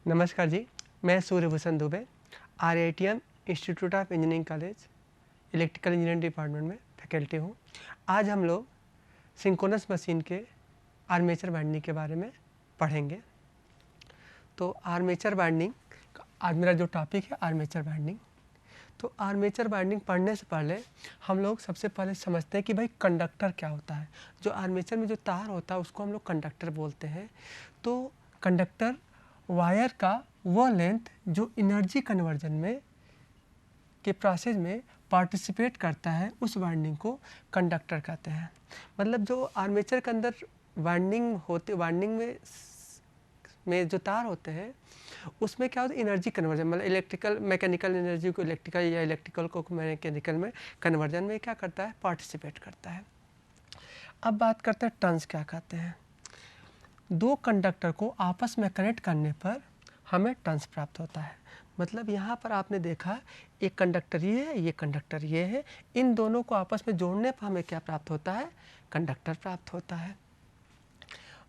नमस्कार जी, मैं Suryabhushan Dubey RITM institute of engineering college electrical engineering department में फैकल्टी हूँ। आज हम लोग सिंक्रोनस मशीन के आर्मेचर वाइंडिंग के बारे में पढ़ेंगे। तो आर्मेचर वाइंडिंग आज मेरा जो टॉपिक है आर्मेचर वाइंडिंग। तो आर्मेचर वाइंडिंग पढ़ने से पहले हम लोग सबसे पहले समझते हैं कि भाई कंडक्टर क्या होता है। जो आर्मेचर में जो तार होता है उसको हम लोग कंडक्टर बोलते हैं। तो कंडक्टर वायर का वह लेंथ जो एनर्जी कन्वर्जन में के प्रोसेस में पार्टिसिपेट करता है उस वाइंडिंग को कंडक्टर कहते हैं। मतलब जो आर्मेचर के अंदर वाइंडिंग में जो तार होते हैं उसमें क्या होता है एनर्जी कन्वर्जन, मतलब मैकेनिकल एनर्जी को इलेक्ट्रिकल या इलेक्ट्रिकल को मैकेनिकल में कन्वर्जन में क्या करता है, पार्टिसिपेट करता है। अब बात करते हैं टर्न्स क्या कहते हैं। दो कंडक्टर को आपस में कनेक्ट करने पर हमें टर्न्स प्राप्त होता है। मतलब यहाँ पर आपने देखा एक कंडक्टर ये है, ये कंडक्टर ये है, इन दोनों को आपस में जोड़ने पर हमें क्या प्राप्त होता है, कंडक्टर प्राप्त होता है।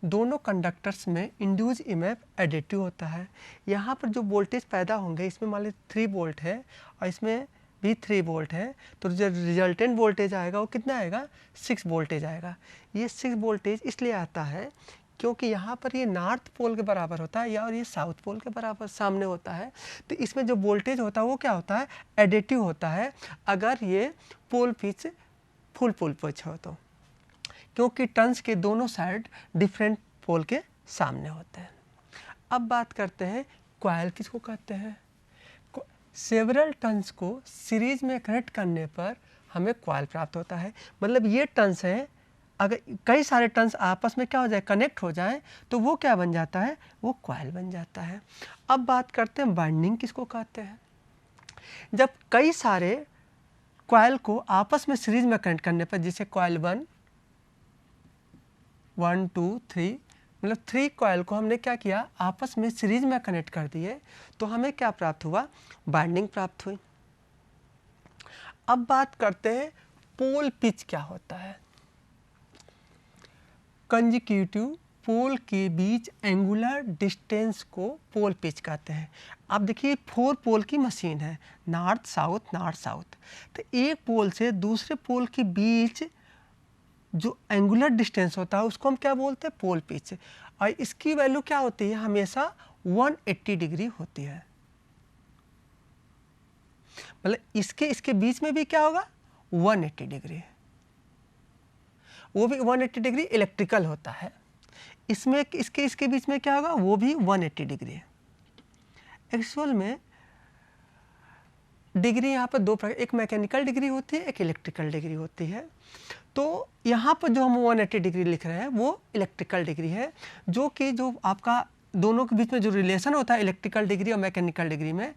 दोनों कंडक्टर्स में इंड्यूस ईएमएफ एडिटिव होता है। यहाँ पर जो वोल्टेज पैदा होंगे इसमें मान लीजिए 3 वोल्ट है और इसमें भी 3 वोल्ट है, तो जो रिजल्टेंट वोल्टेज आएगा वो कितना आएगा, 6 वोल्टेज आएगा। ये 6 वोल्टेज इसलिए आता है क्योंकि यहाँ पर ये नॉर्थ पोल के बराबर होता है या और ये साउथ पोल के बराबर सामने होता है। तो इसमें जो वोल्टेज होता है वो क्या होता है, एडिटिव होता है अगर ये pole pitch full pole pitch हो तो, क्योंकि टर्न्स के दोनों साइड डिफरेंट पोल के सामने होते हैं। अब बात करते हैं कॉइल किसको कहते हैं। सेवरल टर्न्स को सीरीज में कनेक्ट करने पर हमें कॉइल प्राप्त होता है। मतलब ये टर्न्स हैं, अगर कई सारे टर्न्स आपस में क्या हो जाए, कनेक्ट हो जाए तो वो क्या बन जाता है, वो कॉइल बन जाता है। अब बात करते हैं वाइंडिंग किसको कहते हैं। जब कई सारे कॉइल को आपस में सीरीज में कनेक्ट करने पर, जैसे कॉइल 1 2 3, मतलब 3 कॉइल को हमने क्या किया, आपस में सीरीज में कनेक्ट कर दिए, तो हमें क्या प्राप्त हुआ, वाइंडिंग प्राप्त हुई। अब बात करते हैं पोल पिच क्या होता है। कंजिक्यूटिव पोल के बीच एंगुलर डिस्टेंस को पोल पिच कहते हैं। अब देखिए 4 पोल की मशीन है, नॉर्थ साउथ, तो एक पोल से दूसरे पोल के बीच जो एंगुलर डिस्टेंस होता है उसको हम क्या बोलते हैं, पोल पिच। और इसकी वैल्यू क्या होती है, हमेशा 180 डिग्री होती है। मतलब इसके बीच में भी क्या होगा, 180 डिग्री, वो भी 180 डिग्री इलेक्ट्रिकल होता है। इसमें इसके बीच में क्या होगा, वो भी 180 डिग्री है। एक्चुअल में डिग्री यहाँ पर दो प्रकार, एक मैकेनिकल डिग्री होती है, एक इलेक्ट्रिकल डिग्री होती है। तो यहाँ पर जो हम 180 डिग्री लिख रहे हैं वो इलेक्ट्रिकल डिग्री है, जो कि जो आपका दोनों के बीच में जो रिलेशन होता है इलेक्ट्रिकल डिग्री और मैकेनिकल डिग्री में,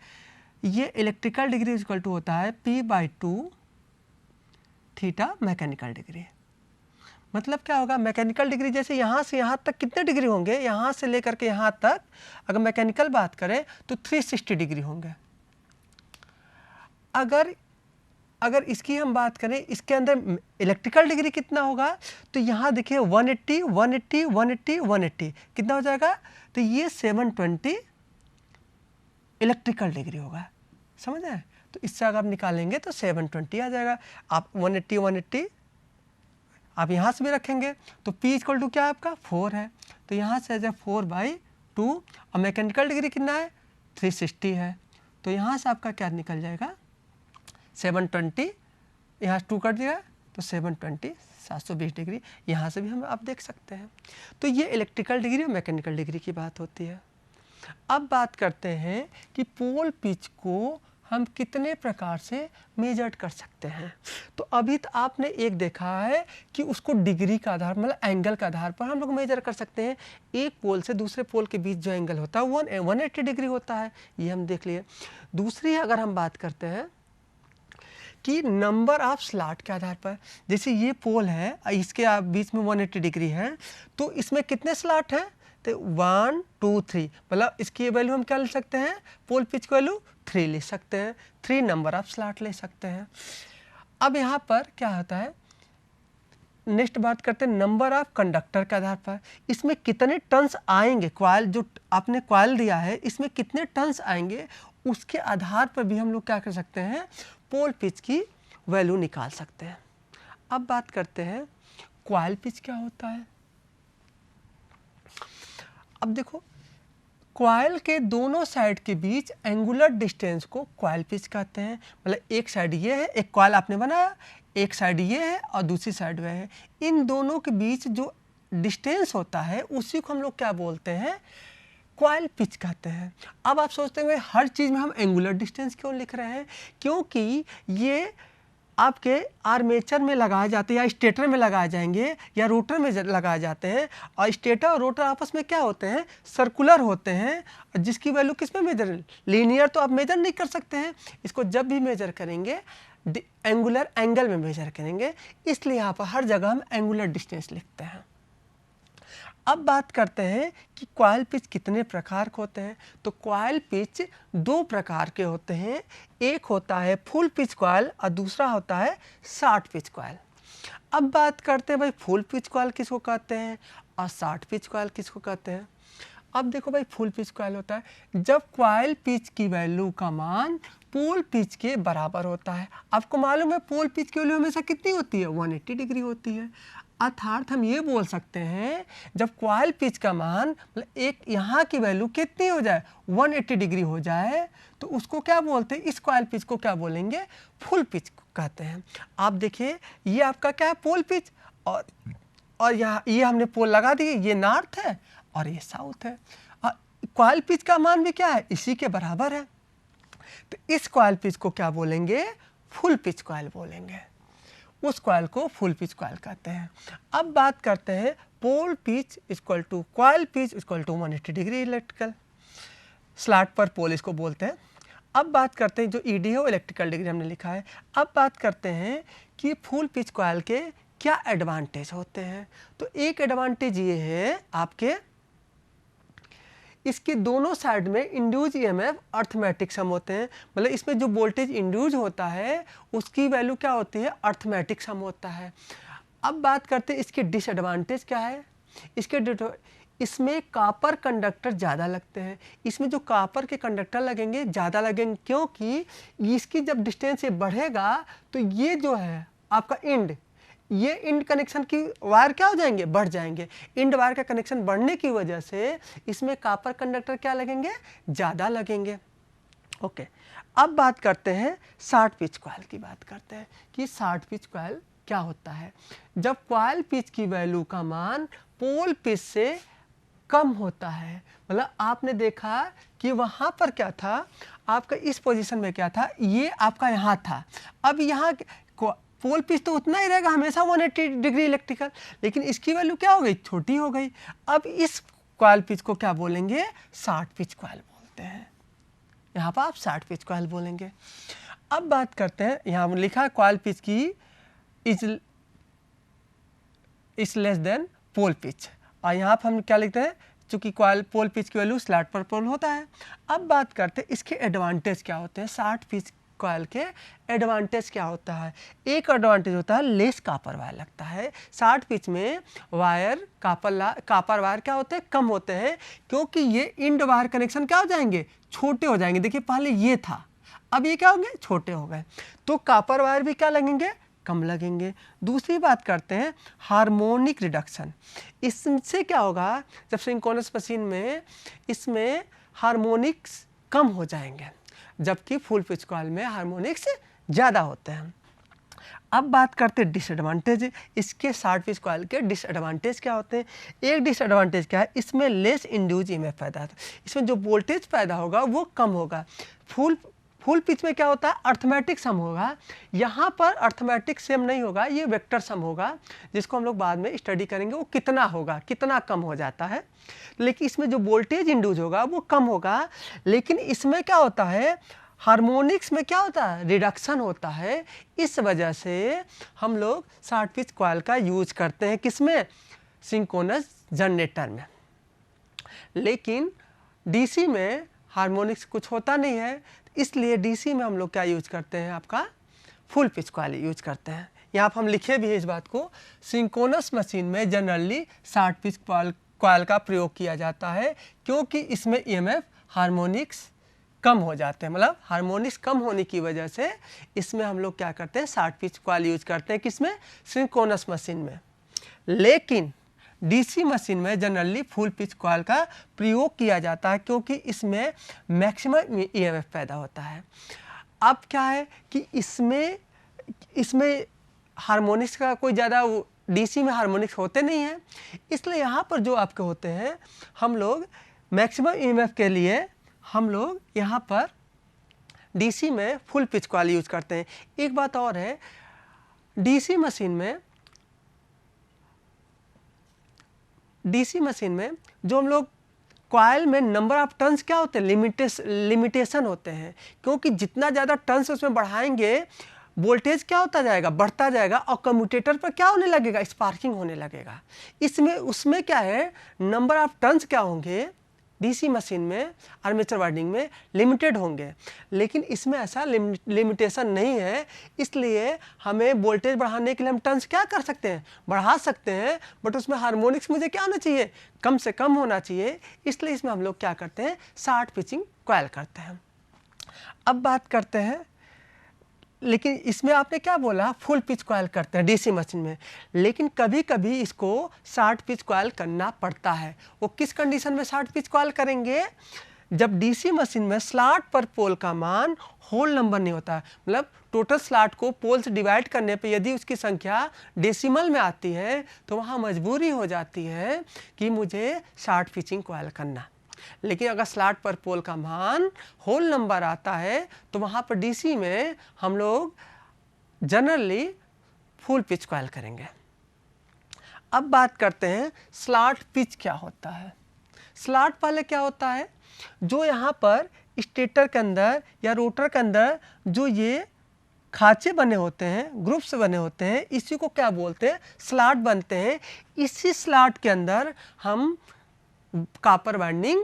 ये इलेक्ट्रिकल डिग्री इक्वल टू होता है P/2 थीटा मैकेनिकल डिग्री। मतलब क्या होगा, मैकेनिकल डिग्री जैसे यहाँ से यहाँ तक कितने डिग्री होंगे, यहाँ से लेकर के यहाँ तक अगर मैकेनिकल बात करें तो 360 डिग्री होंगे। अगर इसकी हम बात करें, इसके अंदर इलेक्ट्रिकल डिग्री कितना होगा, तो यहाँ देखिए 180 180 180 180 कितना हो जाएगा, तो ये 720 इलेक्ट्रिकल डिग्री होगा। समझ आए, तो इससे अगर आप निकालेंगे तो 720 आ जाएगा। आप 180 180 आप यहाँ से भी रखेंगे तो P इक्वल टू क्या है आपका, 4 है, तो यहाँ से आ जाए 4/2 और मैकेनिकल डिग्री कितना है, 360 है, तो यहाँ से आपका क्या निकल जाएगा, 720, यहाँ 2 कट दिया तो 720 720 डिग्री। यहाँ से भी हम आप देख सकते हैं। तो ये इलेक्ट्रिकल डिग्री और मैकेनिकल डिग्री की बात होती है। अब बात करते हैं कि पोल पिच को हम कितने प्रकार से मेजर कर सकते हैं। तो अभी तो आपने एक देखा है कि उसको डिग्री का आधार, मतलब एंगल का आधार पर हम लोग मेजर कर सकते हैं। एक पोल से दूसरे पोल के बीच जो एंगल होता है 180 डिग्री होता है, ये हम देख लिए। दूसरी अगर हम बात करते हैं कि नंबर ऑफ स्लॉट के आधार पर, जैसे ये पोल है, इसके बीच में 180 डिग्री है, तो इसमें कितने स्लॉट हैं, तो 1 2 3, मतलब इसकी वैल्यू हम क्या ले सकते हैं, पोल पिच की वैल्यू 3 ले सकते हैं, 3 नंबर ऑफ स्लॉट ले सकते हैं। अब यहाँ पर क्या होता है, नेक्स्ट बात करते हैं नंबर ऑफ कंडक्टर के आधार पर, इसमें कितने टर्न्स आएंगे, कॉइल जो आपने कॉइल दिया है इसमें कितने टर्न्स आएंगे, उसके आधार पर भी हम लोग क्या कर सकते हैं, पोल पिच की वैल्यू निकाल सकते हैं। अब बात करते हैं कॉइल पिच क्या होता है। अब देखो, कॉइल के दोनों साइड के बीच एंगुलर डिस्टेंस को कॉइल पिच कहते हैं। मतलब एक साइड ये है, एक कॉइल आपने बनाया, एक साइड ये है और दूसरी साइड वह है, इन दोनों के बीच जो डिस्टेंस होता है उसी को हम लोग क्या बोलते हैं, कॉइल पिच कहते हैं। अब आप सोचते हैं हर चीज़ में हम एंगुलर डिस्टेंस क्यों लिख रहे हैं, क्योंकि ये आपके आर्मेचर में लगाए जाते हैं या स्टेटर में लगाए जाएंगे या रोटर में लगाए जाते हैं, और स्टेटर और रोटर आपस में क्या होते हैं, सर्कुलर होते हैं, जिसकी वैल्यू किस में मेजर, लीनियर तो आप मेजर नहीं कर सकते हैं, इसको जब भी मेजर करेंगे एंगुलर एंगल में मेजर करेंगे, इसलिए यहाँ पर हर जगह हम एंगुलर डिस्टेंस लिखते हैं। अब बात करते हैं कि कॉइल पिच कितने प्रकार के होते हैं। तो कॉइल पिच दो प्रकार के होते हैं, एक होता है फुल पिच कॉइल और दूसरा होता है शॉर्ट पिच कॉइल। अब बात करते हैं भाई फुल पिच कॉइल किसको कहते हैं और शॉर्ट पिच कॉइल किसको कहते हैं। अब देखो भाई, फुल पिच कॉइल होता है जब कॉइल पिच की वैल्यू का मान पोल पिच के बराबर होता है। आपको मालूम है पोल पिच की वैल्यू हमेशा कितनी होती है, 180 डिग्री होती है। अर्थात हम ये बोल सकते हैं जब कॉइल पिच का मान मतलब एक यहाँ की वैल्यू कितनी हो जाए, 180 डिग्री हो जाए, तो उसको क्या बोलते हैं, इस कॉइल पिच को क्या बोलेंगे, फुल पिच कहते हैं। आप देखिए ये आपका क्या है, पोल पिच, और यहाँ ये हमने पोल लगा दिए, ये नॉर्थ है और ये साउथ है, और कॉइल पिच का मान भी क्या है, इसी के बराबर है। तो इस कॉइल पिच को क्या बोलेंगे, फुल पिच कॉइल बोलेंगे, उस कॉइल को फुल पिच कॉइल कहते हैं। अब बात करते हैं pole pitch equal to coil pitch equal to 180 degree electrical, slot पर पोल इसको बोलते हैं। अब बात करते हैं जो ईडी है वो इलेक्ट्रिकल डिग्री हमने लिखा है। अब बात करते हैं कि फुल पिच कॉइल के क्या एडवांटेज होते हैं। तो एक एडवांटेज ये है आपके, इसके दोनों साइड में इंड्यूज ईएमएफ अर्थमेटिक सम होते हैं। मतलब इसमें जो वोल्टेज इंड्यूज होता है उसकी वैल्यू क्या होती है, अर्थमेटिक सम होता है। अब बात करते हैं इसके डिसएडवांटेज क्या है। इसमें कापर कंडक्टर ज़्यादा लगते हैं। इसमें जो कापर के कंडक्टर लगेंगे ज़्यादा लगेंगे, क्योंकि इसकी जब डिस्टेंस ये बढ़ेगा तो ये जो है आपका ये इंड कनेक्शन की वायर क्या हो जाएंगे, बढ़ जाएंगे। इंड वायर का कनेक्शन बढ़ने की वजह से इसमें कापर कंडक्टर क्या लगेंगे, ज़्यादा लगेंगे। ओके, अब बात करते हैं शॉर्ट पिच कॉइल की बात करते हैं कि शॉर्ट पिच कॉइल क्या होता है। जब कॉइल पिच की वैल्यू का मान पोल पिच से कम होता है, मतलब आपने देखा कि वहाँ पर क्या था, आपका इस पोजीशन में क्या था, ये आपका यहाँ था, अब यहाँ पोल पिच तो उतना ही रहेगा हमेशा 180 डिग्री इलेक्ट्रिकल, लेकिन इसकी वैल्यू क्या हो गई, छोटी हो गई। अब इस कॉइल पिच को क्या बोलेंगे, शॉर्ट पिच कॉइल बोलते हैं। यहाँ पर आप शॉर्ट पिच कॉइल बोलेंगे। अब बात करते हैं, यहाँ लिखा है कॉइल पिच की is less than pole pitch, और यहाँ पर हम क्या लिखते हैं, चूँकि कॉइल पोल पिच की वैल्यू स्लॉट पर पोल होता है। अब बात करते हैं इसके एडवांटेज क्या होते हैं। शॉर्ट पिच कॉइल के एडवांटेज क्या होता है। एक एडवांटेज होता है लेस कापर वायर लगता है। शॉर्ट पिच में वायर कापर वायर क्या होते हैं, कम होते हैं, क्योंकि ये इंड वायर कनेक्शन क्या हो जाएंगे, छोटे हो जाएंगे। देखिए पहले ये था, अब ये क्या हो गए, छोटे हो गए, तो कापर वायर भी क्या लगेंगे, कम लगेंगे। दूसरी बात करते हैं हार्मोनिक रिडक्शन। इससे क्या होगा, जब सिंक्रोनस मशीन में इसमें हार्मोनिक्स कम हो जाएंगे, जबकि फुल पिच कॉइल में हार्मोनिक्स ज़्यादा होते हैं। अब बात करते हैं डिसएडवांटेज। इसके शॉर्ट पिच कॉइल के डिसएडवांटेज क्या होते हैं। एक डिसएडवांटेज क्या है, इसमें लेस इंड्यूज ईएमएफ पैदा होता है, इसमें जो वोल्टेज पैदा होगा वो कम होगा। फुल पिच में क्या होता है, अर्थमेटिक सम होगा। यहाँ पर अर्थमेटिक सम नहीं होगा, ये वेक्टर सम होगा, जिसको हम लोग बाद में स्टडी करेंगे वो कितना होगा, कितना कम हो जाता है। लेकिन इसमें जो वोल्टेज इंड्यूज होगा वो कम होगा। लेकिन इसमें क्या होता है, हार्मोनिक्स में क्या होता है, रिडक्शन होता है। इस वजह से हम लोग शॉर्ट पिच कॉइल का यूज करते हैं, किसमें, सिंक्रोनस जनरेटर में। लेकिन डीसी में हार्मोनिक्स कुछ होता नहीं है, इसलिए डीसी में हम लोग क्या यूज करते हैं, आपका फुल पिच कॉइल यूज करते हैं। यहाँ पर हम लिखे भी हैं इस बात को, सिंक्रोनस मशीन में जनरली 60 पिच कॉइल का प्रयोग किया जाता है क्योंकि इसमें ईएमएफ हार्मोनिक्स कम हो जाते हैं, मतलब हार्मोनिक्स कम होने की वजह से इसमें हम लोग क्या करते हैं 60 पिच कॉइल यूज करते हैं, किसमें, सिंक्रोनस मशीन में। लेकिन डीसी मशीन में जनरली फुल पिच कॉइल का प्रयोग किया जाता है क्योंकि इसमें मैक्सिमम ईएमएफ पैदा होता है। अब क्या है कि इसमें हार्मोनिक्स का कोई ज़्यादा डीसी में हार्मोनिक्स होते नहीं हैं, इसलिए यहाँ पर जो आपके होते हैं हम लोग मैक्सिमम ईएमएफ के लिए हम लोग यहाँ पर डीसी में फुल पिच कॉइल यूज करते हैं। एक बात और है, डीसी मशीन में जो हम लोग कॉइल में नंबर ऑफ टर्न्स क्या होते हैं, लिमिटेशन होते हैं, क्योंकि जितना ज़्यादा टर्न्स उसमें बढ़ाएंगे वोल्टेज क्या होता जाएगा, बढ़ता जाएगा और कम्यूटेटर पर क्या होने लगेगा, स्पार्किंग होने लगेगा। उसमें क्या है, नंबर ऑफ टर्न्स क्या होंगे डीसी मशीन में, आर्मेचर वाइंडिंग में लिमिटेड होंगे, लेकिन इसमें ऐसा लिमिटेशन नहीं है। इसलिए हमें वोल्टेज बढ़ाने के लिए हम टर्न्स क्या कर सकते हैं, बढ़ा सकते हैं, बट उसमें हार्मोनिक्स मुझे क्या होना चाहिए, कम से कम होना चाहिए। इसलिए इसमें हम लोग क्या करते हैं 60 पिचिंग कॉइल करते हैं। अब बात करते हैं, लेकिन इसमें आपने क्या बोला, फुल पिच कॉइल करते हैं डीसी मशीन में, लेकिन कभी कभी इसको 60 पिच कॉइल करना पड़ता है। वो किस कंडीशन में 60 पिच कॉइल करेंगे, जब डीसी मशीन में स्लॉट पर पोल का मान होल नंबर नहीं होता है, मतलब टोटल स्लॉट को पोल से डिवाइड करने पे यदि उसकी संख्या डेसिमल में आती है तो वहाँ मजबूरी हो जाती है कि मुझे 60 पिचिंग कॉइल करना। लेकिन अगर स्लॉट पर पोल का मान होल नंबर आता है तो वहाँ पर डीसी में हम लोग जनरली फुल पिच कॉइल करेंगे। अब बात करते हैं स्लॉट पिच क्या होता है। स्लॉट पहले क्या होता है, जो यहाँ पर स्टेटर के अंदर या रोटर के अंदर जो ये खांचे बने होते हैं, ग्रुप्स बने होते हैं, इसी को क्या बोलते हैं, स्लॉट बनते हैं। इसी स्लॉट के अंदर हम कॉपर वाइंडिंग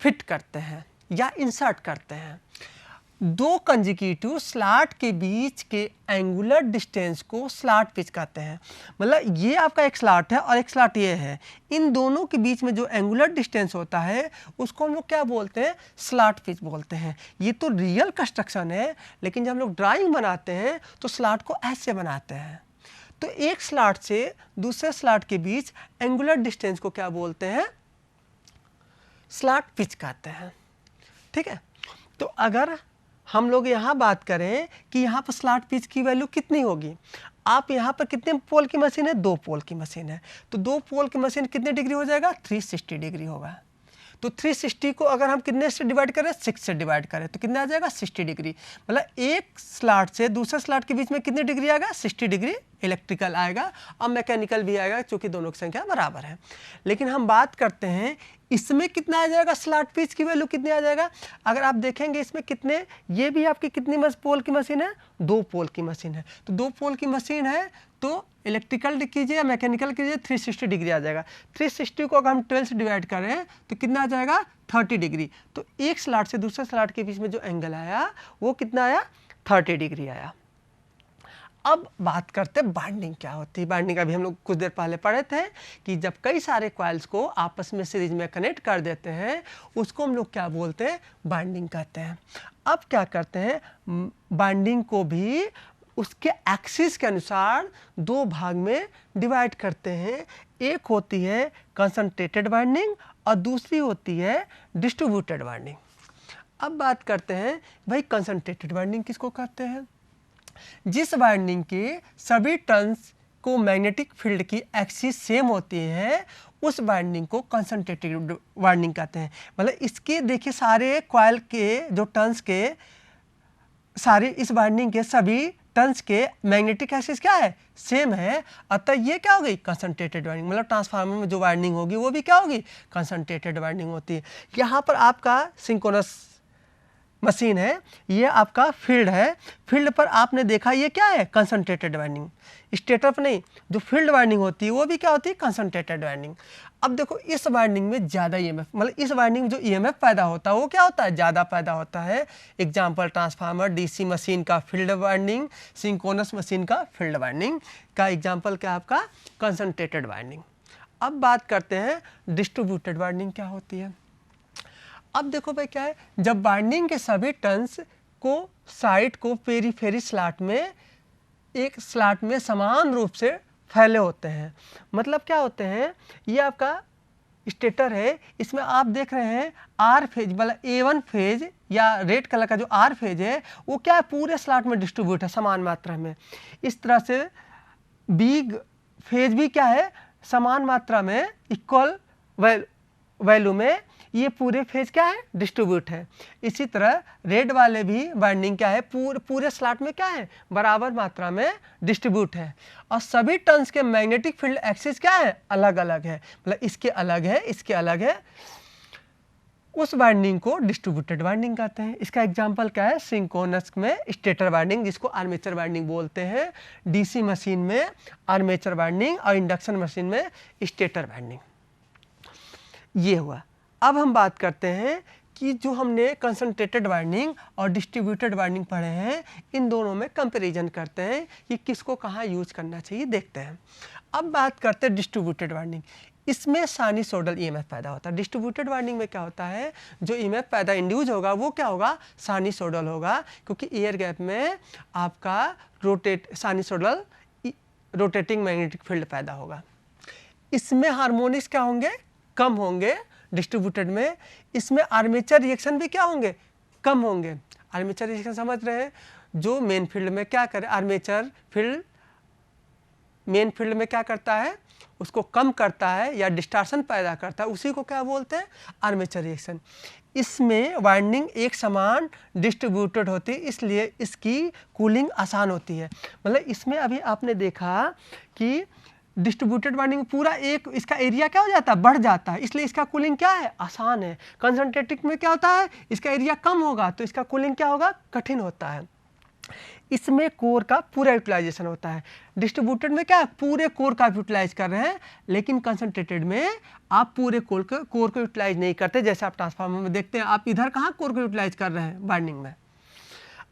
फिट करते हैं या इंसर्ट करते हैं। दो कंजिक्यूटिव स्लॉट के बीच के एंगुलर डिस्टेंस को स्लॉट पिच कहते हैं। मतलब ये आपका एक स्लॉट है और एक स्लॉट ये है, इन दोनों के बीच में जो एंगुलर डिस्टेंस होता है उसको हम लोग क्या बोलते हैं, स्लॉट पिच बोलते हैं। ये तो रियल कंस्ट्रक्शन है, लेकिन जब हम लोग ड्राइंग बनाते हैं तो स्लॉट को ऐसे बनाते हैं। तो एक स्लॉट से दूसरे स्लॉट के बीच एंगुलर डिस्टेंस को क्या बोलते हैं, स्लॉट पिच कहते हैं। ठीक है, तो अगर हम लोग यहाँ बात करें कि यहाँ पर स्लॉट पिच की वैल्यू कितनी होगी, आप यहाँ पर कितने पोल की मशीन है, 2 पोल की मशीन है, तो 2 पोल की मशीन कितने डिग्री हो जाएगा, 360 डिग्री होगा। तो 360 को अगर हम कितने से डिवाइड करें, 6 से डिवाइड करें तो कितना आ जाएगा, 60 डिग्री। मतलब एक स्लॉट से दूसरे स्लॉट के बीच में कितनी डिग्री आएगा, 60 डिग्री इलेक्ट्रिकल आएगा और मैकेनिकल भी आएगा, क्योंकि दोनों की संख्या बराबर है। लेकिन हम बात करते हैं इसमें कितना आ जाएगा, स्लॉट पिच की वैल्यू कितनी आ जाएगा। अगर आप देखेंगे इसमें कितने, ये भी आपकी कितनी पोल की मशीन है, 2 पोल की मशीन है। तो 2 पोल की मशीन है तो इलेक्ट्रिकल कीजिए या मैकेनिकल कीजिए, 360 डिग्री आ जाएगा। 360 को अगर हम 12 से डिवाइड करें तो कितना आ जाएगा, 30 डिग्री। तो एक स्लॉट से दूसरे स्लॉट के बीच में जो एंगल आया वो कितना आया, 30 डिग्री आया। अब बात करते हैं बाइंडिंग क्या होती है। बाइंडिंग अभी हम लोग कुछ देर पहले पढ़े थे कि जब कई सारे कॉइल्स को आपस में सीरीज में कनेक्ट कर देते हैं उसको हम लोग क्या बोलते हैं, बाइंडिंग कहते हैं। अब क्या करते हैं, बाइंडिंग को भी उसके एक्सिस के अनुसार 2 भाग में डिवाइड करते हैं। एक होती है कंसंट्रेटेड बाइंडिंग और दूसरी होती है डिस्ट्रीब्यूटेड बाइंडिंग। अब बात करते हैं भाई कंसंट्रेटेड बाइंडिंग किसको कहते हैं, जिस बाइंडिंग के सभी टर्न्स को मैग्नेटिक फील्ड की एक्सिस सेम होती है उस बाइंडिंग को कंसंट्रेटेड बाइंडिंग कहते हैं। मतलब इसके देखिए सारे कॉइल के जो टर्न्स के सारे इस बाइंडिंग के सभी टर्न्स के मैग्नेटिक एक्सिस क्या है, सेम है, अतः ये क्या होगी, कंसंट्रेटेड बाइंडिंग। मतलब ट्रांसफार्मर में जो बाइंडिंग होगी वो भी क्या होगी, कंसंट्रेटेड बाइंडिंग होती है। यहाँ पर आपका सिंक्रोनस मशीन है, ये आपका फील्ड है। फील्ड पर आपने देखा ये क्या है, कंसंट्रेटेड वाइंडिंग। स्टेटर पर नहीं, जो फील्ड वाइंडिंग होती है वो भी क्या होती है, कंसंट्रेटेड वाइंडिंग। अब देखो इस वाइंडिंग में ज़्यादा ईएमएफ, मतलब इस वाइंडिंग में जो ईएमएफ पैदा होता है वो क्या होता है, ज़्यादा पैदा होता है। एग्जाम्पल ट्रांसफार्मर, डीसी मशीन का फील्ड वाइंडिंग, सिंक्रोनस मशीन का फील्ड वाइंडिंग का एग्जाम्पल क्या आपका, कंसंट्रेटेड वाइंडिंग। अब बात करते हैं डिस्ट्रीब्यूटेड वाइंडिंग क्या होती है। अब देखो भाई क्या है, जब वाइंडिंग के सभी टर्न्स को साइड को पेरीफेरी स्लॉट में, एक स्लॉट में समान रूप से फैले होते हैं। मतलब क्या होते हैं, ये आपका स्टेटर है, इसमें आप देख रहे हैं आर फेज, मतलब A1 फेज या रेड कलर का जो आर फेज है वो क्या है, पूरे स्लॉट में डिस्ट्रीब्यूट है समान मात्रा में। इस तरह से बी फेज भी क्या है, समान मात्रा में इक्वल वैल्यू में ये पूरे फेज क्या है, डिस्ट्रीब्यूट है। इसी तरह रेड वाले भी वाइंडिंग क्या है, पूरे स्लॉट में क्या है, बराबर मात्रा में डिस्ट्रीब्यूट है। और सभी टर्न्स के मैग्नेटिक फील्ड एक्सिस क्या है, अलग अलग है, मतलब इसके अलग है, इसके अलग है। उस वाइंडिंग को डिस्ट्रीब्यूटेड वाइंडिंग कहते हैं। इसका एग्जांपल क्या है, सिंक्रोनस में स्टेटर वाइंडिंग जिसको आर्मेचर वाइंडिंग बोलते हैं, डीसी मशीन में आर्मेचर वाइंडिंग और इंडक्शन मशीन में स्टेटर वाइंडिंग। ये हुआ। अब हम बात करते हैं कि जो हमने कंसंट्रेटेड वाइंडिंग और डिस्ट्रीब्यूटेड वाइंडिंग पढ़े हैं, इन दोनों में कंपैरिजन करते हैं कि किसको कहाँ यूज करना चाहिए, देखते हैं। अब बात करते हैं डिस्ट्रीब्यूटेड वाइंडिंग। इसमें साइनसॉइडल ईएमएफ पैदा होता है। डिस्ट्रीब्यूटेड वाइंडिंग में क्या होता है, जो ईएमएफ पैदा इंड्यूस होगा वो क्या होगा, साइनसॉइडल होगा, क्योंकि एयर गैप में आपका साइनसॉइडल रोटेटिंग मैग्नेटिक फील्ड पैदा होगा। इसमें हार्मोनिक्स क्या होंगे, कम होंगे डिस्ट्रीब्यूटेड में। इसमें आर्मेचर रिएक्शन भी क्या होंगे, कम होंगे। आर्मेचर रिएक्शन समझ रहे हैं, जो मेन फील्ड में क्या करे, आर्मेचर फील्ड मेन फील्ड में क्या करता है, उसको कम करता है या डिस्टॉर्शन पैदा करता है, उसी को क्या बोलते हैं, आर्मेचर रिएक्शन। इसमें वाइंडिंग एक समान डिस्ट्रीब्यूटेड होती है, इसलिए इसकी कूलिंग आसान होती है। मतलब इसमें अभी आपने देखा कि डिस्ट्रीब्यूटेड वाइंडिंग पूरा एक इसका एरिया क्या हो जाता है, बढ़ जाता है, इसलिए इसका कूलिंग क्या है, आसान है। कंसंट्रेटेड में क्या होता है, इसका एरिया कम होगा तो इसका कूलिंग क्या होगा, कठिन होता है। इसमें कोर का पूरा यूटिलाइजेशन होता है। डिस्ट्रीब्यूटेड में क्या, पूरे कोर का यूटिलाइज कर रहे हैं, लेकिन कंसंट्रेटेड में आप पूरे कोर को यूटिलाइज नहीं करते। जैसे आप ट्रांसफार्मर में देखते हैं, आप इधर कहाँ कोर को यूटिलाइज कर रहे हैं, वाइंडिंग में।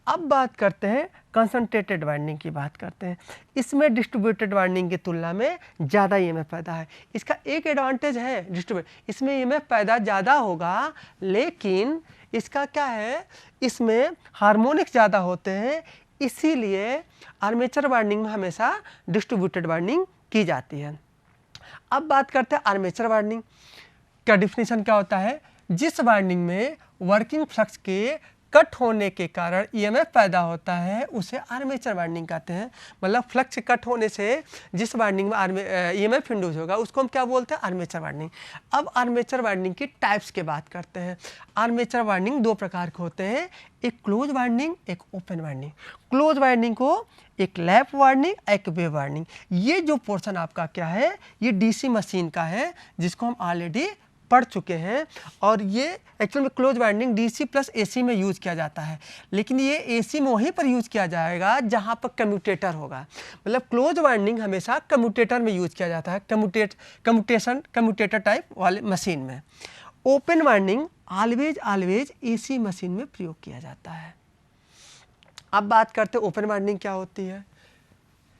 अब बात करते हैं कंसंट्रेटेड वाइंडिंग की बात करते हैं। इसमें डिस्ट्रीब्यूटेड वाइंडिंग की तुलना में ज़्यादा ईएमएफ पैदा है। इसका एक एडवांटेज है डिस्ट्रीब्यूट, इसमें ईएमएफ पैदा ज़्यादा होगा, लेकिन इसका क्या है, इसमें हार्मोनिक्स ज़्यादा होते हैं, इसीलिए आर्मेचर वाइंडिंग में हमेशा डिस्ट्रीब्यूटेड वाइंडिंग की जाती है। अब बात करते हैं आर्मेचर वाइंडिंग का डिफिनीशन क्या होता है। जिस वाइंडिंग में वर्किंग फ्लक्स के कट होने के कारण ईएमएफ पैदा होता है उसे आर्मेचर वाइंडिंग कहते हैं। मतलब फ्लक्स कट होने से जिस वाइंडिंग में ईएमएफ इंड्यूस होगा उसको हम क्या बोलते हैं, आर्मेचर वाइंडिंग। अब आर्मेचर वाइंडिंग की टाइप्स की बात करते हैं। आर्मेचर वाइंडिंग दो प्रकार के होते हैं, एक क्लोज वाइंडिंग, एक ओपन वाइंडिंग। क्लोज वाइंडिंग को एक लैप वाइंडिंग, एक वेव वाइंडिंग। ये जो पोर्शन आपका क्या है, ये डीसी मशीन का है, जिसको हम ऑलरेडी पढ़ चुके हैं। और ये एक्चुअल में close winding DC plus AC में यूज़ किया जाता है, लेकिन ये एसी में वहीं पर यूज़ किया जाएगा जहाँ पर कम्यूटेटर होगा। मतलब क्लोज वाइंडिंग हमेशा कम्यूटेटर में यूज़ किया जाता है, कम्यूटेटर टाइप वाले मशीन में। Open winding always AC machine में प्रयोग किया जाता है। अब बात करते हैं ओपन वाइंडिंग क्या होती है।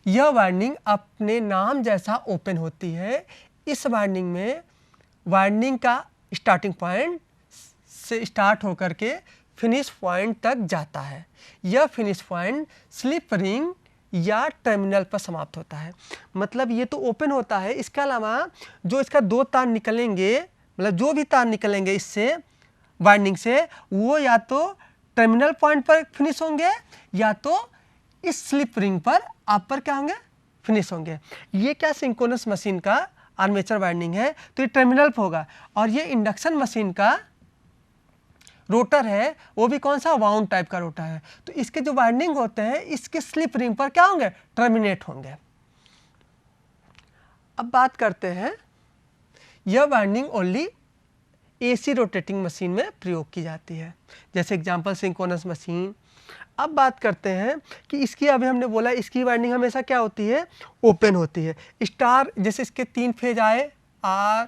यह वाइंडिंग अपने नाम जैसा ओपन होती है। इस वाइंडिंग में वाइंडिंग का स्टार्टिंग पॉइंट से स्टार्ट होकर के फिनिश पॉइंट तक जाता है। यह फिनिश पॉइंट स्लिप रिंग या टर्मिनल पर समाप्त होता है। मतलब ये तो ओपन होता है, इसके अलावा जो इसका दो तार निकलेंगे, मतलब जो भी तार निकलेंगे इससे वाइंडिंग से, वो या तो टर्मिनल पॉइंट पर फिनिश होंगे या तो इस स्लिप रिंग पर आप पर क्या होंगे, फिनिश होंगे। ये क्या सिंक्रोनस मशीन का आर्मेचर वाइंडिंग है तो ये टर्मिनल पर होगा, और ये इंडक्शन मशीन का रोटर है, वो भी कौन सा, वाउंड टाइप का रोटर है। तो इसके जो वाइंडिंग होते हैं इसके स्लिप रिंग पर क्या होंगे, टर्मिनेट होंगे। अब बात करते हैं, यह winding only AC rotating machine में प्रयोग की जाती है। जैसे एग्जांपल सिंक्रोनस मशीन। अब बात करते हैं कि इसकी, अभी हमने बोला इसकी वाइंडिंग हमेशा क्या होती है, ओपन होती है। स्टार, जैसे इसके 3 फेज आए, R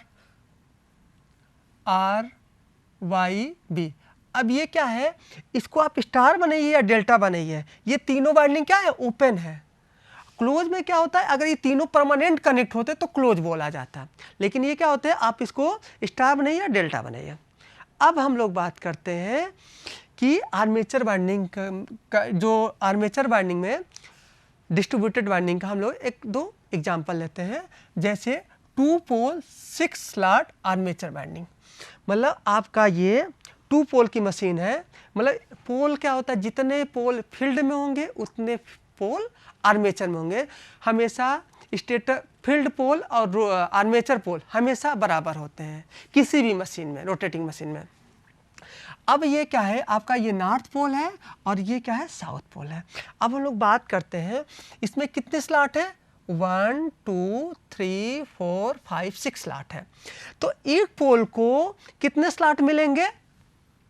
Y B। अब ये क्या है, इसको आप स्टार बनाइए या डेल्टा बनाइए, ये तीनों वाइंडिंग क्या है, ओपन है। क्लोज में क्या होता है, अगर ये तीनों परमानेंट कनेक्ट होते तो क्लोज बोला जाता है, लेकिन ये क्या होते हैं, आप इसको स्टार बनाइए या डेल्टा बनाइए। अब हम लोग बात करते हैं कि आर्मेचर वाइंडिंग का जो आर्मेचर वाइंडिंग में डिस्ट्रीब्यूटेड वाइंडिंग का हम लोग 1-2 एग्जांपल लेते हैं। जैसे 2 पोल 6 स्लॉट आर्मेचर वाइंडिंग, मतलब आपका ये 2 पोल की मशीन है। मतलब पोल क्या होता है, जितने पोल फील्ड में होंगे उतने पोल आर्मेचर में होंगे। हमेशा स्टेटर फील्ड पोल और आर्मेचर पोल हमेशा बराबर होते हैं किसी भी मशीन में, रोटेटिंग मशीन में। अब ये क्या है, आपका ये नॉर्थ पोल है और ये क्या है, साउथ पोल है। अब हम लोग बात करते हैं इसमें कितने स्लॉट है, 1 2 3 4 5 6 स्लॉट है। तो एक पोल को कितने स्लॉट मिलेंगे,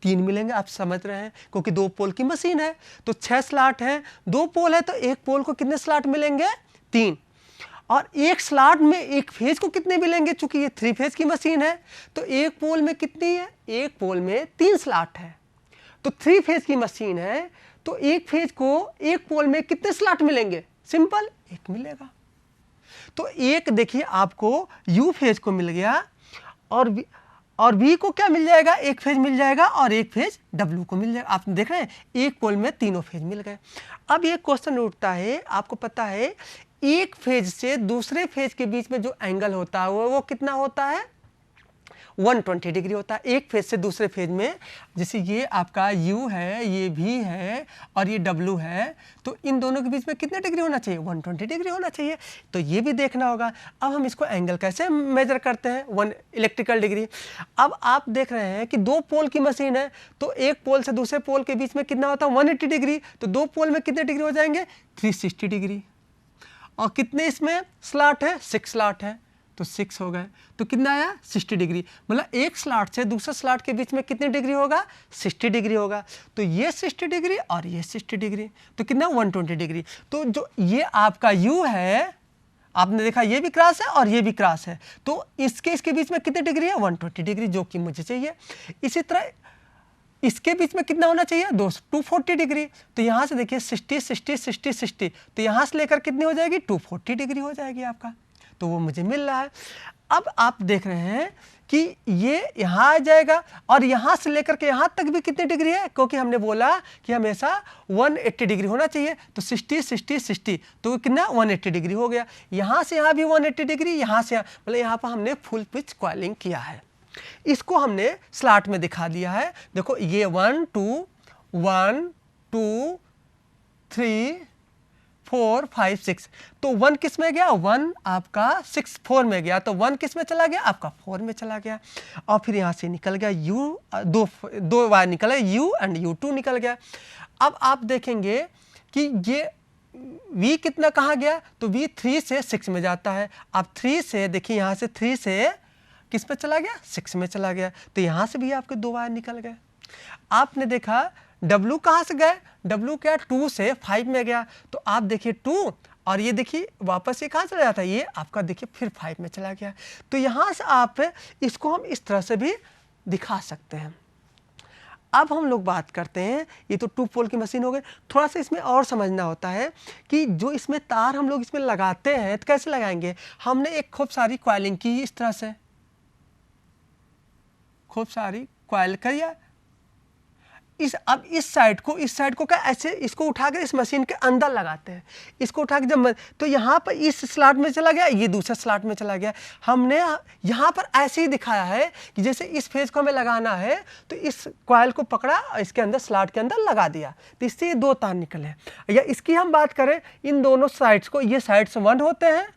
3 मिलेंगे। आप समझ रहे हैं, क्योंकि 2 पोल की मशीन है तो 6 स्लॉट है। 2 पोल है तो एक पोल को कितने स्लॉट मिलेंगे, 3। और एक स्लॉट में एक फेज को कितने मिलेंगे, चूंकि ये 3 फेज की मशीन है तो एक पोल में कितनी है, एक पोल में 3 स्लॉट है। तो 3 फेज की मशीन है तो एक फेज को एक पोल में कितने स्लॉट मिलेंगे, सिंपल 1 मिलेगा। तो एक देखिए आपको यू फेज को मिल गया और V को क्या मिल जाएगा, एक फेज मिल जाएगा और एक फेज W को मिल जाएगा। आप देख रहे हैं एक पोल में तीनों फेज मिल गए। अब ये क्वेश्चन उठता है, आपको पता है एक फेज से दूसरे फेज के बीच में जो एंगल होता है वो कितना होता है, 120 डिग्री होता है। एक फेज से दूसरे फेज में, जैसे ये आपका U है, ये V है और ये W है, तो इन दोनों के बीच में कितने डिग्री होना चाहिए, 120 डिग्री होना चाहिए। तो ये भी देखना होगा। अब हम इसको एंगल कैसे मेजर करते हैं, 1 इलेक्ट्रिकल डिग्री। अब आप देख रहे हैं कि 2 पोल की मशीन है तो एक पोल से दूसरे पोल के बीच में कितना होता है, 180 डिग्री। तो 2 पोल में कितने डिग्री हो जाएंगे, 360 डिग्री। और कितने इसमें स्लॉट है, 6 स्लॉट है तो 6 हो गए। तो कितना आया, 60 डिग्री। मतलब एक स्लॉट से दूसरे स्लॉट के बीच में कितनी डिग्री होगा, 60 डिग्री होगा। तो ये 60 डिग्री और ये 60 डिग्री, तो कितना, 120 डिग्री। तो जो ये आपका U है, आपने देखा ये भी क्रॉस है और ये भी क्रॉस है, तो इसके बीच में कितनी डिग्री है, 120 डिग्री, जो कि मुझे चाहिए। इसी तरह इसके बीच में कितना होना चाहिए, 240 डिग्री। तो यहाँ से देखिए 60 60 60 60, तो यहाँ से लेकर कितनी हो जाएगी, 240 डिग्री हो जाएगी आपका। तो वो मुझे मिल रहा है। अब आप देख रहे हैं कि ये यहाँ आ जाएगा और यहाँ से लेकर के यहाँ तक भी कितनी डिग्री है, क्योंकि हमने बोला कि हमेशा 180 डिग्री होना चाहिए। तो 60 60 60, तो कितना, 180 डिग्री हो गया। यहाँ से यहाँ भी 180 डिग्री, यहाँ से मतलब यहाँ पर हमने फुल पिच कॉइलिंग किया है। इसको हमने स्लॉट में दिखा दिया है। देखो ये 1 2 1 2 3 4 5 6, तो 1 किस में गया, 1 आपका 6 4 में गया, तो 1 किस में चला गया, आपका 4 में चला गया। और फिर यहाँ से निकल गया U, दो वायर निकला, U एंड U2 निकल गया। अब आप देखेंगे कि ये V कितना कहाँ गया, तो V 3 से 6 में जाता है। अब 3 से देखिए, यहाँ से 3 से किस में चला गया, 6 में चला गया। तो यहाँ से भी आपके 2 वायर निकल गए। आपने देखा W कहाँ से गए, W क्या 2 से 5 में गया, तो आप देखिए 2 और ये देखिए वापस ये कहाँ चला जाता है, ये आपका देखिए फिर 5 में चला गया। तो यहाँ से आप इसको हम इस तरह से भी दिखा सकते हैं। अब हम लोग बात करते हैं, ये तो 2 पोल की मशीन हो गई। थोड़ा सा इसमें और समझना होता है कि जो इसमें तार हम लोग इसमें लगाते हैं तो कैसे लगाएंगे। हमने एक खूब सारी कॉइलिंग की, इस तरह से खूब सारी कॉइल करिए। अब इस साइड को क्या ऐसे इसको उठाकर इस मशीन के अंदर लगाते हैं। इसको उठा के जब तो यहाँ पर इस स्लॉट में चला गया, ये दूसरे स्लॉट में चला गया। हमने यहाँ पर ऐसे ही दिखाया है कि जैसे इस फेज को हमें लगाना है तो इस कॉइल को पकड़ा और इसके अंदर स्लॉट के अंदर लगा दिया, तो इससे ये 2 तार निकले। या इसकी हम बात करें, इन दोनों साइड्स को, ये साइड्स 1 होते हैं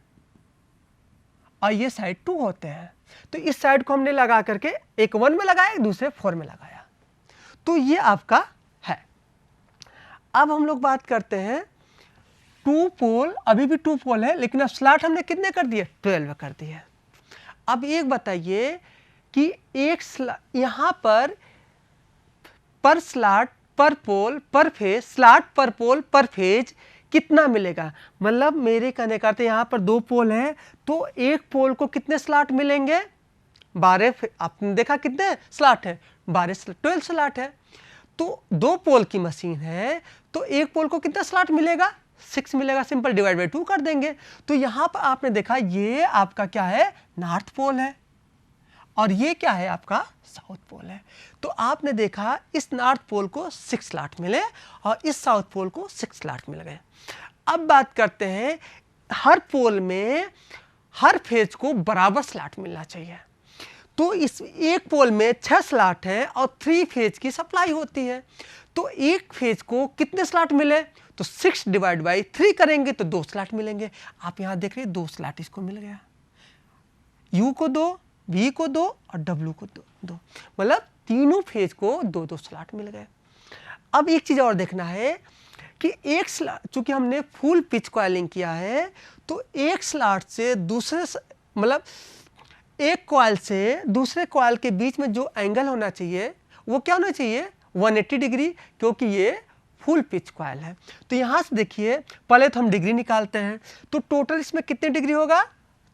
और ये साइड 2 होते हैं। तो इस साइड को हमने लगा करके एक 1 में लगाया, दूसरे 4 में लगाया, तो ये आपका है। अब हम लोग बात करते हैं 2 पोल, अभी भी 2 पोल है लेकिन अब स्लॉट हमने कितने कर दिए, 12 कर दिए। अब एक बताइए कि यहाँ पर स्लॉट पर पोल पर फेज, स्लॉट पर पोल पर फेज कितना मिलेगा। मतलब मेरे कहने का अर्थ यहाँ पर 2 पोल हैं तो एक पोल को कितने स्लॉट मिलेंगे, 12। आपने देखा कितने स्लॉट है, 12 स्लॉट है। तो 2 पोल की मशीन है तो एक पोल को कितना स्लॉट मिलेगा, 6 मिलेगा। सिंपल डिवाइड बाई 2 कर देंगे। तो यहाँ पर आपने देखा ये आपका क्या है, नॉर्थ पोल है और ये क्या है आपका साउथ पोल है। तो आपने देखा इस नॉर्थ पोल को 6 स्लॉट मिले और इस साउथ पोल को 6 स्लॉट मिल गए। अब बात करते हैं, हर पोल में हर फेज को बराबर स्लॉट मिलना चाहिए। तो इस एक पोल में 6 स्लॉट है और 3 फेज की सप्लाई होती है। तो एक फेज को कितने स्लॉट मिले, तो 6 डिवाइड बाई 3 करेंगे तो 2 स्लॉट मिलेंगे। आप यहाँ देख रहे हैं 2 स्लॉट इसको मिल गया, यू को 2, वी को 2 और डब्ल्यू को 2, मतलब तीनों फेज को 2-2 स्लॉट मिल गए। अब एक चीज और देखना है कि एक स्लॉट, चूंकि हमने फुल पिच कॉइलिंग किया है तो एक स्लॉट से दूसरे, मतलब एक कॉइल से दूसरे कॉइल के बीच में जो एंगल होना चाहिए वो क्या होना चाहिए, 180 डिग्री, क्योंकि ये फुल पिच कॉइल है। तो यहाँ से देखिए पहले तो हम डिग्री निकालते हैं, तो टोटल इसमें कितने डिग्री होगा,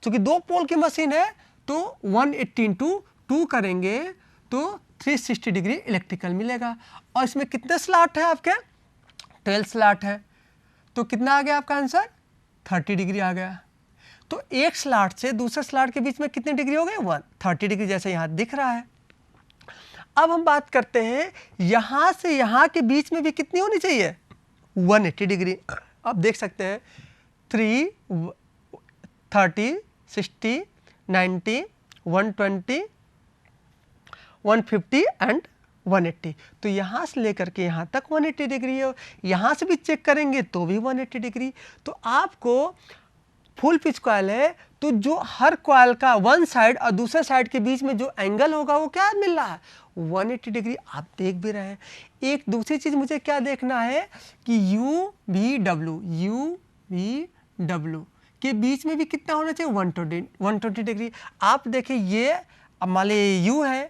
चूंकि 2 पोल की मशीन है तो 180 इंटू 2 करेंगे तो 360 डिग्री इलेक्ट्रिकल मिलेगा। और इसमें कितने स्लॉट है आपके, 12 स्लॉट है। तो कितना आ गया आपका आंसर, 30 डिग्री आ गया। तो एक स्लॉट से दूसरे स्लॉट के बीच में कितने डिग्री हो गए, 130 डिग्री, जैसे यहाँ दिख रहा है। अब हम बात करते हैं यहाँ से यहाँ के बीच में भी कितनी होनी चाहिए, 180 डिग्री। आप देख सकते हैं 3, 30, 60, 90, 120, 150 एंड 180। तो यहाँ से लेकर के यहाँ तक 180 डिग्री है। यहाँ से भी चेक करेंगे तो भी 180 डिग्री। तो आपको फुल पिच कॉइल है तो जो हर कॉइल का वन साइड और दूसरे साइड के बीच में जो एंगल होगा वो क्या मिल रहा है, 180 डिग्री। आप देख भी रहे हैं। एक दूसरी चीज मुझे क्या देखना है कि यू वी डब्ल्यू के बीच में भी कितना होना चाहिए, 120 डिग्री। आप देखिए ये मान लीजिए यू है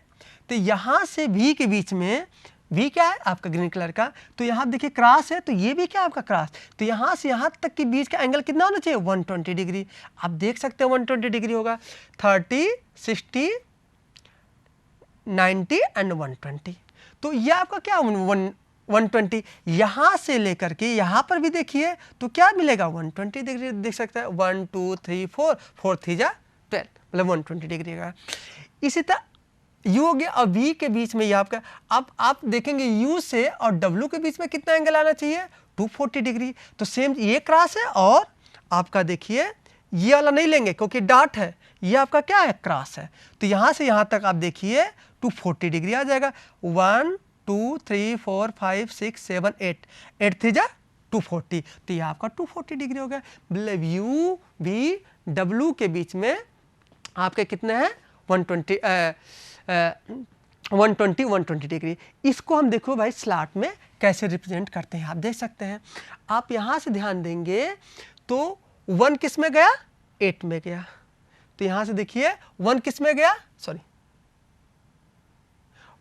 तो यहाँ से वी के बीच में, वी क्या है आपका ग्रीन कलर का, तो यहाँ देखिए क्रॉस है तो ये भी क्या है आपका क्रॉस। तो यहाँ से यहाँ तक के बीच का एंगल कितना होना चाहिए, 120 डिग्री। आप देख सकते हैं 120 डिग्री होगा, 30, 60, 90 एंड 120। तो ये आपका क्या 120। यहाँ से लेकर के यहाँ पर भी देखिए तो क्या मिलेगा, 120 डिग्री देख सकते हैं। 1 2 3 4, 4 3 जा 12, मतलब 120 डिग्री का। इसी तरह यू हो गया और वी के बीच में ये आपका, अब आप देखेंगे यू से और डब्ल्यू के बीच में कितना एंगल आना चाहिए, 240 डिग्री। तो सेम ये क्रॉस है और आपका देखिए ये वाला नहीं लेंगे क्योंकि डॉट है, ये आपका क्या है, क्रॉस है। तो यहाँ से यहाँ तक आप देखिए 240 डिग्री आ जाएगा। 1 2 3 4 5 6 7 8, 8 3 जा 240। तो ये आपका 240 डिग्री हो गया। मतलब यू वी डब्ल्यू के बीच में आपके कितने हैं, 120 डिग्री। इसको हम देखो भाई स्लॉट में कैसे रिप्रेजेंट करते हैं। आप देख सकते हैं, आप यहाँ से ध्यान देंगे तो 1 किस में गया, 8 में गया। तो यहाँ से देखिए 1 किस में गया, सॉरी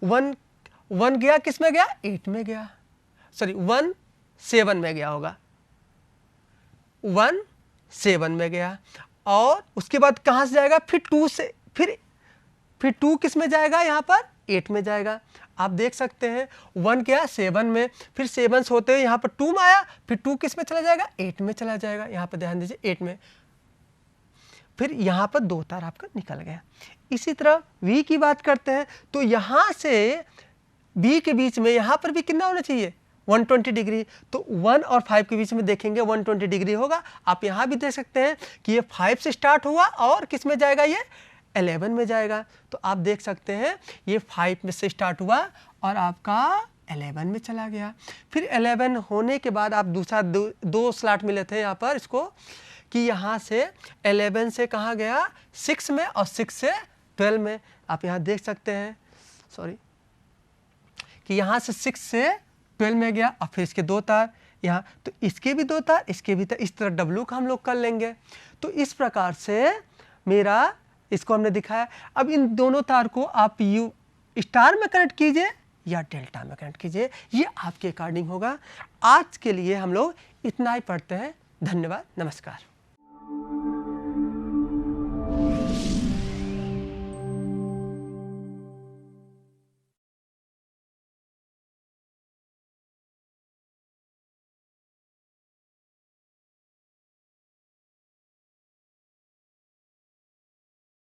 1 गया किस में गया, 8 में गया, सॉरी 1 7 में गया होगा, 1 7 में गया। और उसके बाद कहाँ से जाएगा, फिर 2 से फिर 2 किस में जाएगा, यहाँ पर 8 में जाएगा। आप देख सकते हैं 1 गया 7 में, फिर 7 से होते हुए यहाँ पर 2 में आया, फिर 2 किस में चला जाएगा, 8 में चला जाएगा। यहाँ पर ध्यान दीजिए 8 में, फिर यहाँ पर 2 तार आपका निकल गया। इसी तरह V की बात करते हैं तो यहाँ से B के बीच में यहाँ पर भी कितना होना चाहिए, 120 डिग्री। तो 1 और 5 के बीच में देखेंगे 120 डिग्री होगा। आप यहाँ भी देख सकते हैं कि ये 5 से स्टार्ट हुआ और किस में जाएगा, ये 11 में जाएगा। तो आप देख सकते हैं ये 5 में से स्टार्ट हुआ और आपका 11 में चला गया। फिर 11 होने के बाद आप दूसरा 2 स्लॉट मिले थे यहाँ पर इसको, कि यहाँ से 11 से कहाँ गया, 6 में, और 6 से 12 में। आप यहाँ देख सकते हैं सॉरी कि यहाँ से 6 से 12 में गया और फिर इसके 2 तार यहाँ, तो इसके भी 2 तार, इसके भी तार, इस तरह W का हम लोग कर लेंगे। तो इस प्रकार से मेरा इसको हमने दिखाया। अब इन दोनों तार को आप यू स्टार में कनेक्ट कीजिए या डेल्टा में कनेक्ट कीजिए, ये आपके अकॉर्डिंग होगा। आज के लिए हम लोग इतना ही पढ़ते हैं। धन्यवाद, नमस्कार।